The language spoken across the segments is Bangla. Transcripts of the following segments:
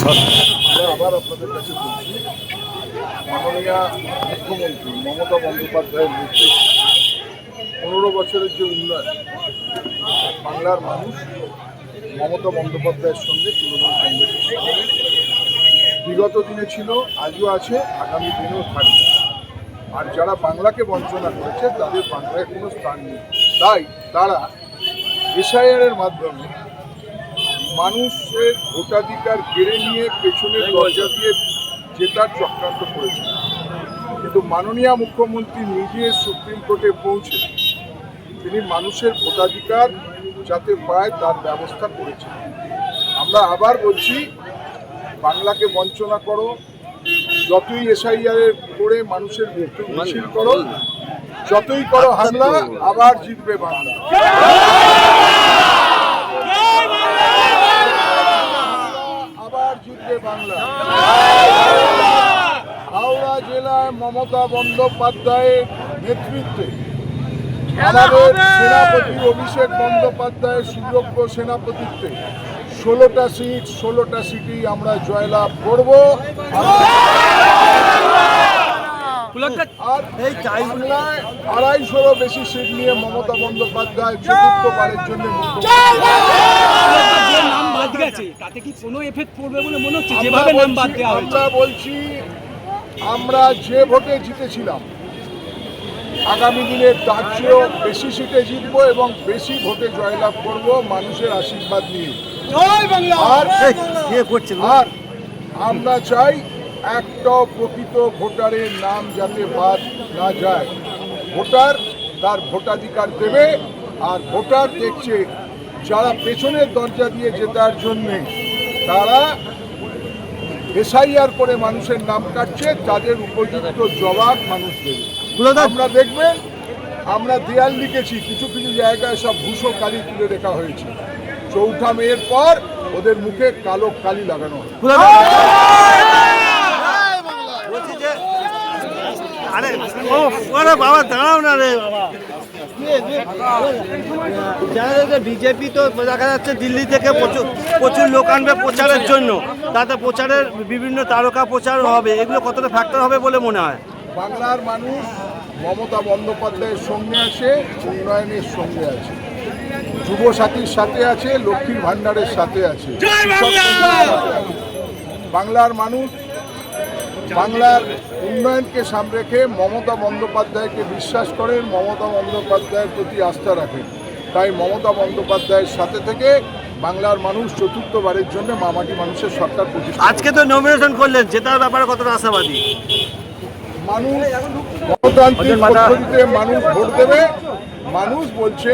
আমরা আবার আপনাদের কাছে বলছি, মাননীয় মুখ্যমন্ত্রী মমতা বন্দ্যোপাধ্যায়ের নেতৃত্বে 15 বছরের যে উন্নয়ন, বাংলার মানুষ মমতা বন্দ্যোপাধ্যায়ের সঙ্গে তৃণমূল কংগ্রেসের সঙ্গে বিগত দিনে ছিল, আজও আছে, আগামী দিনেও থাকবে। আর যারা বাংলাকে বঞ্চনা করেছে তাদের বাংলায় কোনো স্থান নেই। তাই তারা এসআইআরের মাধ্যমে মানুষের ভোটাধিকার কেড়ে নিয়ে পেছনের দরজা দিয়ে জেতার চক্রান্ত করেছে। কিন্তু মাননীয় মুখ্যমন্ত্রী নিজে সুপ্রিম কোর্টে পৌঁছে তিনি মানুষের ভোটাধিকার যাতে পায় তার ব্যবস্থা করেছেন। আমরা আবার বলছি, বাংলাকে বঞ্চনা করো, যতই এসআইআর করে মানুষের মৃত্যু মিছিল করো, যতই করো হামলা, আবার জিতবে বাংলা। আবার জিতবে বাংলা। হাওড়া জেলায় মমতা বন্দ্যোপাধ্যায়ের নেতৃত্বে আমাদের সেনাপতি অভিষেক বন্দ্যোপাধ্যায়ের সুযোগ্য সেনাপতিত্বে 16টা সিট, 16টা সিটই আমরা জয়লাভ করব। আর এই বাংলায় 250-এরও বেশি সিট নিয়ে মমতা বন্দ্যোপাধ্যায় চতুর্থবারের জন্য আমরা বলছি, আমরা যে ভোটে জিতেছিলাম আগামী দিনে তার চেয়েও বেশি সিটে জিতবো এবং বেশি ভোটে জয়লাভ করব মানুষের আশীর্বাদ নিয়ে। আর আমরা চাই একটাও প্রকৃত ভোটারের নাম যাতে বাদ না যায়। ভোটার তার ভোটাধিকার দেবে, আর ভোটার দেখছে যারা পেছনের দরজা দিয়ে জেতার জন্যে তারা এসআইআর করে মানুষের নাম কাটছে, তাদের উপযুক্ত জবাব মানুষ দেবে। আমরা দেখবেন, আমরা দেয়াল লিখেছি, কিছু কিছু জায়গায় সব ভূষো কালি তুলে রেখা হয়েছে। 4ঠা মেয়ের পর ওদের মুখে কালো কালি লাগানো হয়। বিজেপি তো দেখা যাচ্ছে দিল্লি থেকে প্রচুর লোক আনবে প্রচারের জন্য, তাতে প্রচারের বিভিন্ন তারকা প্রচার হবে, এগুলো কতটা ফ্যাক্টর হবে বলে মনে হয়? বাংলার মানুষ মমতা বন্দ্যোপাধ্যায়ের সঙ্গে আছে, উন্নয়নের সঙ্গে আছে, যুবসাথীর সাথে আছে, লক্ষ্মীর ভাণ্ডারের সাথে আছে। বাংলার মানুষ বাংলার উন্নয়নকে সামনে রেখে মমতা বন্দ্যোপাধ্যায়কে বিশ্বাস করেন, মমতা বন্দ্যোপাধ্যায়ের প্রতি আস্থা রাখেন। তাই মমতা বন্দ্যোপাধ্যায়ের সাথে থেকে বাংলার মানুষ চতুর্থবারের জন্য মামাটি মানুষের সরকার প্রতিষ্ঠা। আজকে তো নমিনেশন করলেন, জেতার ব্যাপারে কতটা আশাবাদী? মানুষ গণতান্ত্রিক পদ্ধতিতে মানুষ ভোট দেবে। মানুষ বলছে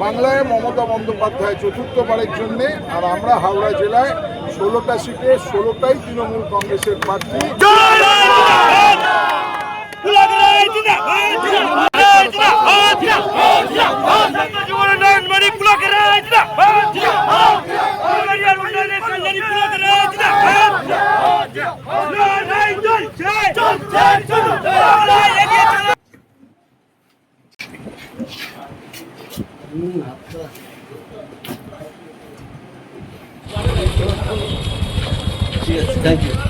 বাংলায় মমতা বন্দ্যোপাধ্যায় চতুর্থবারের জন্যে, আর আমরা হাওড়া জেলায় 16টা সিটে 16টাই তৃণমূল কংগ্রেসের প্রার্থী। Thank you.